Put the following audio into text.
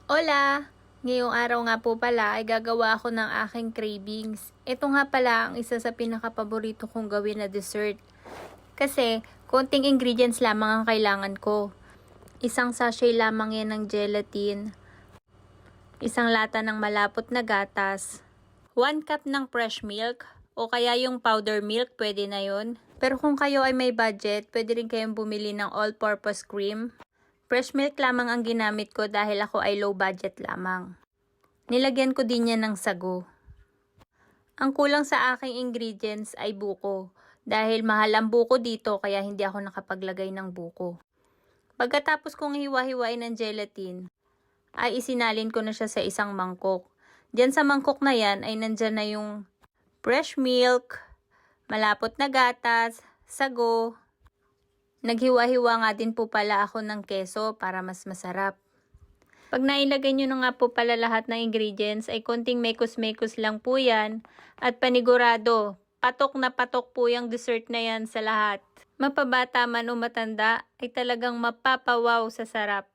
Hola! Ngayong araw nga po pala ay gagawa ako ng aking cravings. Ito nga pala ang isa sa pinakapaborito kong gawin na dessert. Kasi, konting ingredients lamang ang kailangan ko. Isang sachet lamang yan ng gelatin. Isang lata ng malapot na gatas. 1 cup ng fresh milk. O kaya yung powder milk, pwede na yon. Pero kung kayo ay may budget, pwede rin kayong bumili ng all-purpose cream. Fresh milk lamang ang ginamit ko dahil ako ay low budget lamang. Nilagyan ko din yan ng sago. Ang kulang sa aking ingredients ay buko. Dahil mahal ang buko dito kaya hindi ako nakapaglagay ng buko. Pagkatapos kong hiwa-hiwain ng gelatin, ay isinalin ko na siya sa isang mangkok. Diyan sa mangkok na yan ay nandyan na yung fresh milk, malapot na gatas, sago. Naghiwa-hiwa nga din po pala ako ng keso para mas masarap. Pag nailagay nyo na nga po pala lahat ng ingredients ay konting mekos-mekos lang po yan at panigurado, patok na patok po yung dessert na yan sa lahat. Mapabata man o matanda ay talagang mapapawaw sa sarap.